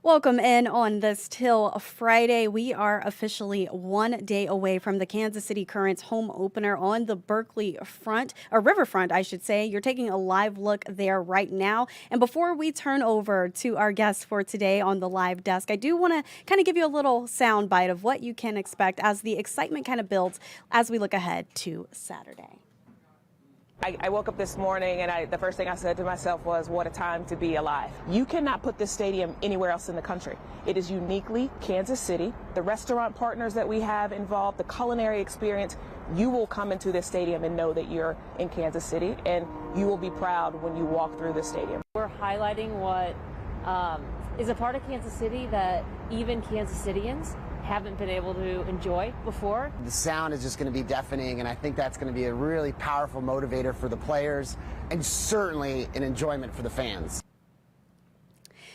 Welcome in on this Till Friday. We are officially 1 day away from the Kansas City Currents home opener on the Berkeley front, or riverfront, I should say. You're taking a live look there right now. And before we turn over to our guests for today on the live desk, I do want to kind of give you a little sound bite of what you can expect as the excitement kind of builds as we look ahead to Saturday. I woke up this morning and the first thing I said to myself was, what a time to be alive. You cannot put this stadium anywhere else in the country. It is uniquely Kansas City. The restaurant partners that we have involved, the culinary experience, you will come into this stadium and know that you're in Kansas City, and you will be proud when you walk through the stadium. We're highlighting what is a part of Kansas City that even Kansas Cityans haven't been able to enjoy before. The sound is just going to be deafening, and I think that's going to be a really powerful motivator for the players and certainly an enjoyment for the fans.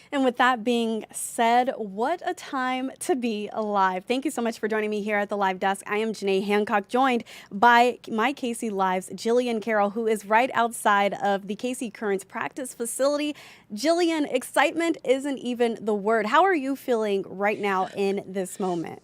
And with that being said, what a time to be alive. Thank you so much for joining me here at the live desk. I am Janae Hancock, joined by my KC Live's Jillian Carroll, who is right outside of the KC Currents practice facility. Jillian, excitement isn't even the word. How are you feeling right now in this moment?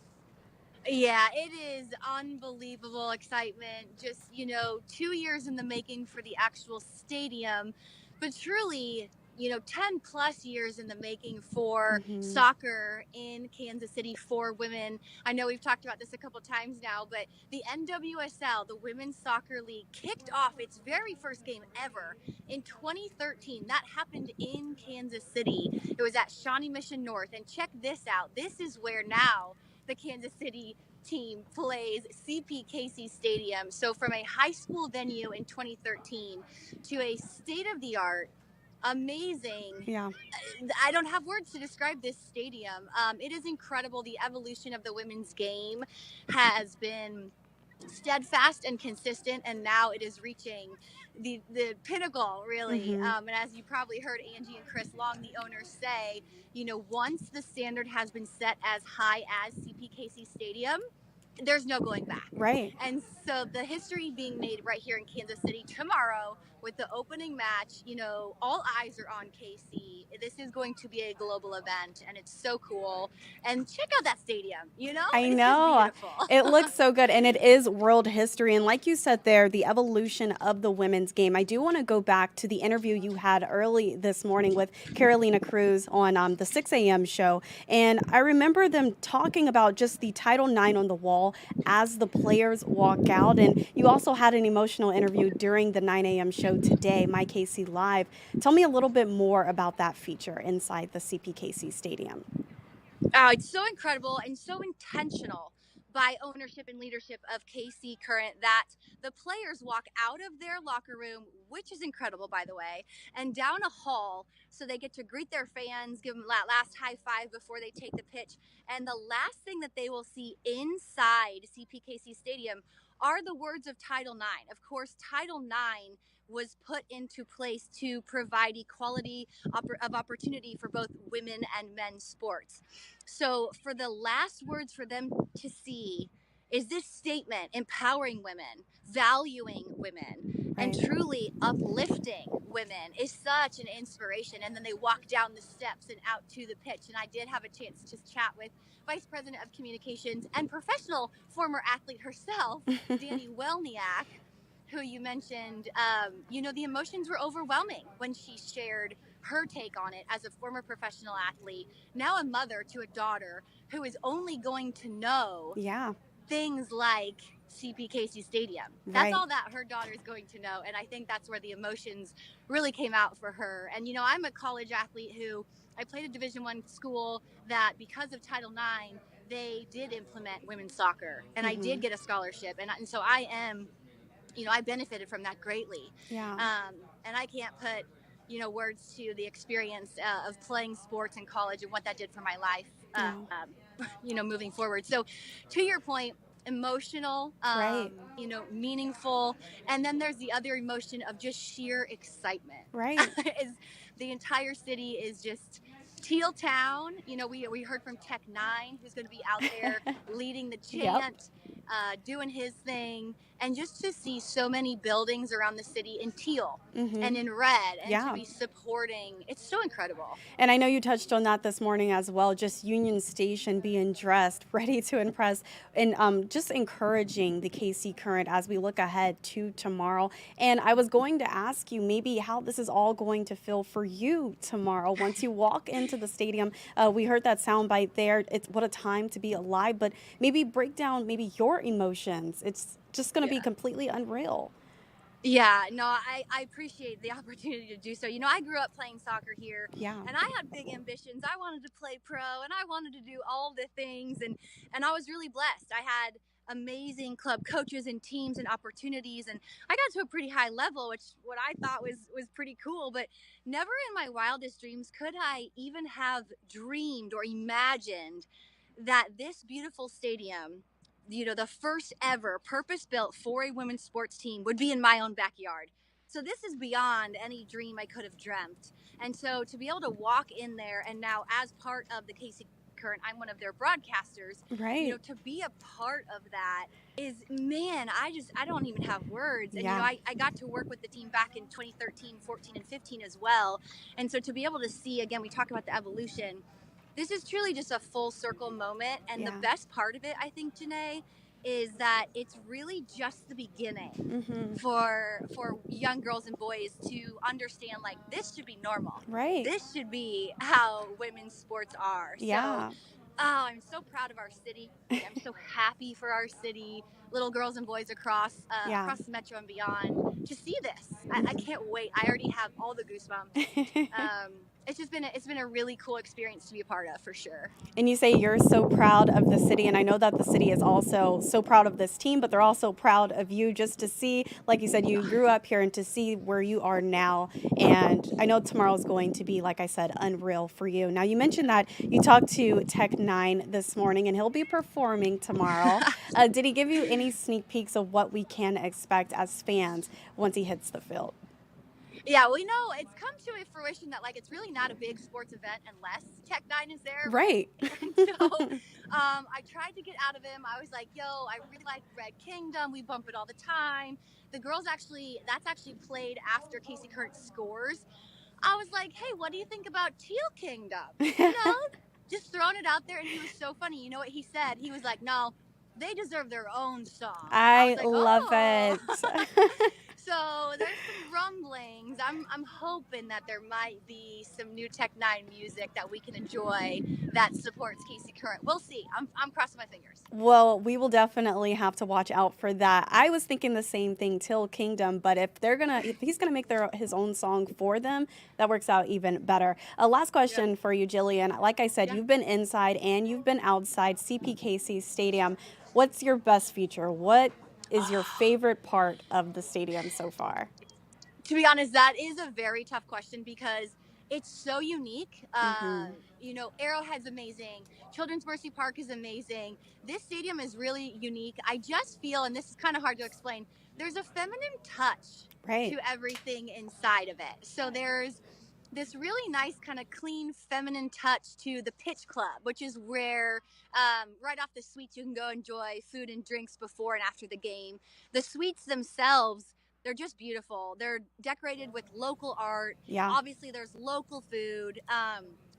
Yeah, it is unbelievable excitement. Just, 2 years in the making for the actual stadium, but truly, 10 plus years in the making for soccer in Kansas City for women. I know we've talked about this a couple times now, but the NWSL, the Women's Soccer League, kicked off its very first game ever in 2013. That happened in Kansas City. It was at Shawnee Mission North. And check this out. This is where now the Kansas City team plays CPKC Stadium. So from a high school venue in 2013 to a state-of-the-art, amazing. Yeah. I don't have words to describe this stadium. It is incredible. The evolution of the women's game has been steadfast and consistent, and now it is reaching the pinnacle, really. And as you probably heard Angie and Chris Long, the owners, say, once the standard has been set as high as CPKC Stadium, there's no going back. Right. And so the history being made right here in Kansas City tomorrow with the opening match, all eyes are on KC. This is going to be a global event, and it's so cool. And check out that stadium, I It's know. just beautiful. It looks so good, and it is world history. And like you said there, the evolution of the women's game. I do want to go back to the interview you had early this morning with Carolina Cruz on the 6 a.m. show. And I remember them talking about just the Title IX on the wall as the players walk out. And you also had an emotional interview during the 9 a.m. show today, My KC Live. Tell me a little bit more about that feature inside the CPKC Stadium. Oh, it's so incredible and so intentional by ownership and leadership of KC Current that the players walk out of their locker room, which is incredible, by the way, and down a hall so they get to greet their fans, give them that last high five before they take the pitch. And the last thing that they will see inside CPKC Stadium are the words of Title IX. Of course, Title IX was put into place to provide equality of opportunity for both women and men's sports. So for the last words for them to see is this statement empowering women, valuing women, and truly uplifting women is such an inspiration. And then they walk down the steps and out to the pitch. And I did have a chance to chat with Vice President of Communications and professional former athlete herself, Danny Welniak, who you mentioned. The emotions were overwhelming when she shared her take on it as a former professional athlete, now a mother to a daughter who is only going to know things like CPKC Stadium. That's all that her daughter is going to know. And I think that's where the emotions really came out for her. And, I'm a college athlete who I played at Division I school that because of Title IX, they did implement women's soccer. And I did get a scholarship. And so I am, I benefited from that greatly. Yeah. And I can't put, words to the experience of playing sports in college and what that did for my life, moving forward. So to your point, emotional, meaningful. And then there's the other emotion of just sheer excitement. Right. The entire city is just Teal Town. We heard from Tech9, who's going to be out there leading the chant, doing his thing. and just to see so many buildings around the city in teal Mm-hmm. and in red, and Yeah. to be supporting, it's so incredible. And I know you touched on that this morning as well, just Union Station being dressed, ready to impress, and just encouraging the KC Current as we look ahead to tomorrow. And I was going to ask you maybe how this is all going to feel for you tomorrow once you walk into the stadium. We heard that soundbite there. It's what a time to be alive, but maybe break down maybe your emotions. It's just going to be completely unreal. Yeah, no, I appreciate the opportunity to do so. You know, I grew up playing soccer here, Yeah. and I had big ambitions. I wanted to play pro, and I wanted to do all the things, and I was really blessed. I had amazing club coaches and teams and opportunities, and I got to a pretty high level, which what I thought was pretty cool. But never in my wildest dreams could I even have dreamed or imagined that this beautiful stadium, you know, the first ever purpose built for a women's sports team, would be in my own backyard. So this is beyond any dream I could have dreamt. And so to be able to walk in there, and now as part of the KC Current, I'm one of their broadcasters. Right. You know, to be a part of that is, man, I don't even have words. And, Yeah. you know, I got to work with the team back in 2013, 14, and 15 as well. And so to be able to see, again, we talk about the evolution. This is truly just a full circle moment. And Yeah. the best part of it, I think, Janae, is that it's really just the beginning Mm-hmm. for young girls and boys to understand, like, this should be normal. Right. This should be how women's sports are. Yeah. So, oh, I'm so proud of our city. I'm so happy for our city, little girls and boys across across the metro and beyond, to see this. I can't wait. I already have all the goosebumps. It's been a really cool experience to be a part of, for sure. And you say you're so proud of the city, and I know that the city is also so proud of this team, but they're also proud of you, just to see, like you said, you grew up here, and to see where you are now. And I know tomorrow's going to be, like I said, unreal for you. Now, you mentioned that you talked to Tech9 this morning, and he'll be performing tomorrow. Did he give you any sneak peeks of what we can expect as fans once he hits the field? Yeah, well, you know, it's come to a fruition that, like, it's really not a big sports event unless Tech9 is there. Right. And so I tried to get out of him. I was like, yo, I really like Red Kingdom. We bump it all the time. The girls that's actually played after KC Current scores. I was like, hey, what do you think about Teal Kingdom? You know, just throwing it out there. And he was so funny. You know what he said? He was like, no, they deserve their own song. I was like, love oh. it. So there's some rumblings. I'm hoping that there might be some new Tech9 music that we can enjoy that supports KC Current. We'll see. I'm crossing my fingers. Well, we will definitely have to watch out for that. I was thinking the same thing, Till Kingdom, but if he's gonna make his own song for them, that works out even better. Last question for you, Jillian. Like I said, you've been inside and you've been outside CPKC Stadium. What's your best feature? What is your favorite part of the stadium so far? To be honest, that is a very tough question because it's so unique. You know, Arrowhead's amazing. Children's Mercy Park is amazing. This stadium is really unique. I just feel, and this is kind of hard to explain, there's a feminine touch to everything inside of it. So there's this really nice kind of clean feminine touch to the pitch club, which is where right off the suites you can go enjoy food and drinks before and after the game. The suites themselves, they're just beautiful. They're decorated with local art. Yeah. Obviously there's local food.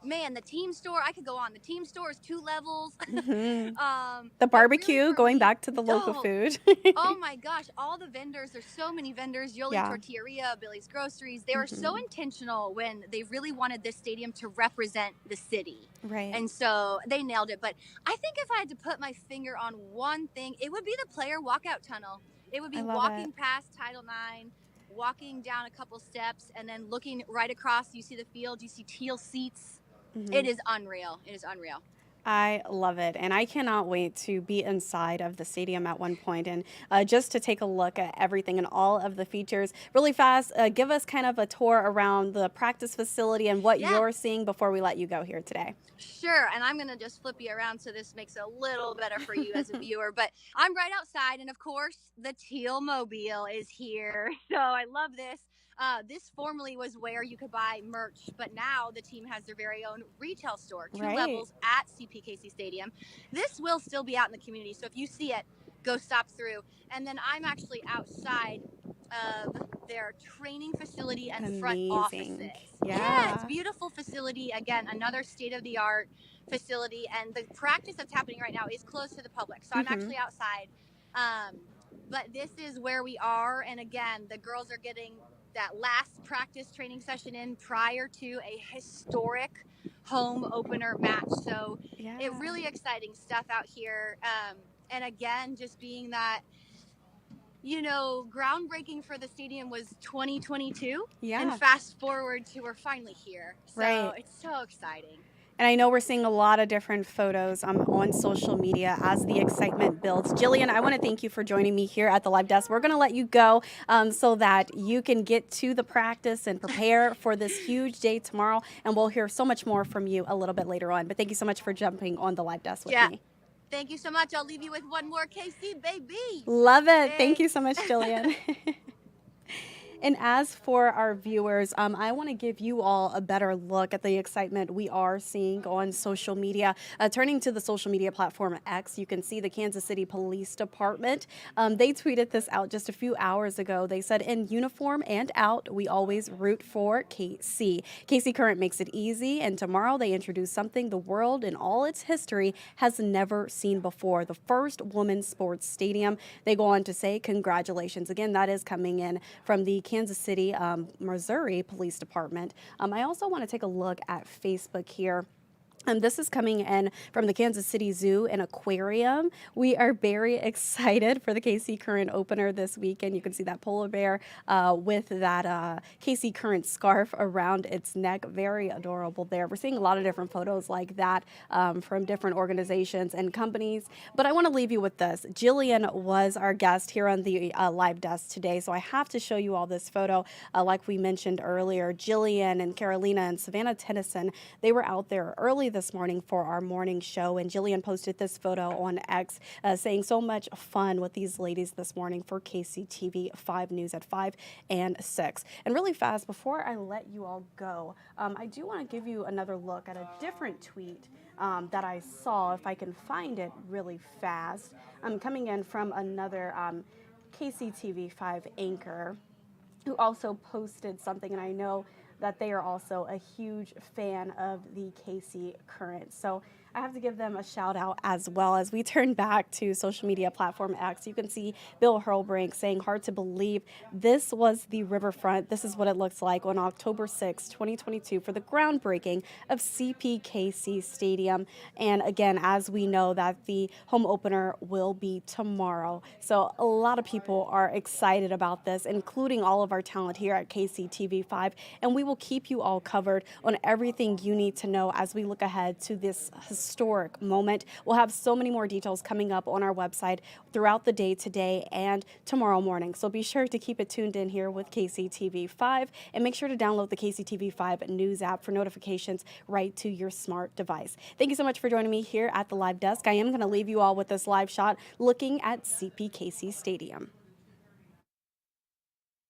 Man, the team store, I could go on. The team store is 2 levels. The barbecue, really, going back to the local food. Oh my gosh, all the vendors, there's so many vendors. Yoli Tortilleria, Billy's Groceries. They were so intentional when they really wanted this stadium to represent the city. Right. And so they nailed it. But I think if I had to put my finger on one thing, it would be the player walkout tunnel. It would be walking past Title IX, walking down a couple steps, and then looking right across. You see the field, you see teal seats. It is unreal. It is unreal. I love it, and I cannot wait to be inside of the stadium at one point and just to take a look at everything and all of the features. Really fast, give us kind of a tour around the practice facility and what you're seeing before we let you go here today. Sure, and I'm going to just flip you around so this makes it a little better for you as a viewer, but I'm right outside, and of course, the Teal Mobile is here, so I love this. This formerly was where you could buy merch, but now the team has their very own retail store, 2 levels at CPKC Stadium. This will still be out in the community, so if you see it, go stop through. And then I'm actually outside of their training facility and front offices. Amazing. Yeah, it's Yeah. beautiful facility. Again, another state-of-the-art facility, and the practice that's happening right now is closed to the public. So I'm actually outside. But this is where we are, and again, the girls are getting that last practice training session in prior to a historic home opener match. So Yeah. it really exciting stuff out here. And again, just being that, you know, groundbreaking for the stadium was 2022. Yeah. And fast forward to we're finally here. So Right. it's so exciting. And I know we're seeing a lot of different photos on social media as the excitement builds. Jillian, I want to thank you for joining me here at the live desk. We're going to let you go so that you can get to the practice and prepare for this huge day tomorrow. And we'll hear so much more from you a little bit later on. But thank you so much for jumping on the live desk with me. Thank you so much. I'll leave you with one more KC, baby. Love it. Thank you so much, Jillian. And as for our viewers, I want to give you all a better look at the excitement we are seeing on social media. Turning to the social media platform X, you can see the Kansas City Police Department. They tweeted this out just a few hours ago. They said, in uniform and out, we always root for KC. KC Current makes it easy, and tomorrow they introduce something the world in all its history has never seen before, the first women's sports stadium. They go on to say, congratulations. Again, that is coming in from the Kansas City, Missouri Police Department. I also want to take a look at Facebook here. This is coming in from the Kansas City Zoo and Aquarium. We are very excited for the KC Current opener this weekend. You can see that polar bear with that KC Current scarf around its neck. Very adorable there. We're seeing a lot of different photos like that from different organizations and companies. But I want to leave you with this. Jillian was our guest here on the live desk today, so I have to show you all this photo. Like we mentioned earlier, Jillian and Carolina and Savannah Tennyson, they were out there early this morning for our morning show, and Jillian posted this photo on X saying so much fun with these ladies this morning for KCTV 5 News at 5 and 6. And really fast, before I let you all go, I do want to give you another look at a different tweet that I saw, if I can find it really fast. Coming in from another KCTV 5 anchor who also posted something, and I know that they are also a huge fan of the KC Current. So I have to give them a shout out as well. As we turn back to social media platform X, you can see Bill Hurlbrink saying, hard to believe this was the riverfront. This is what it looks like on October 6, 2022 for the groundbreaking of CPKC Stadium. And again, as we know that the home opener will be tomorrow. So a lot of people are excited about this, including all of our talent here at KCTV5. And we will keep you all covered on everything you need to know as we look ahead to this historic moment. We'll have so many more details coming up on our website throughout the day today and tomorrow morning. So be sure to keep it tuned in here with KCTV5 and make sure to download the KCTV5 News app for notifications right to your smart device. Thank you so much for joining me here at the live desk. I am going to leave you all with this live shot looking at CPKC Stadium.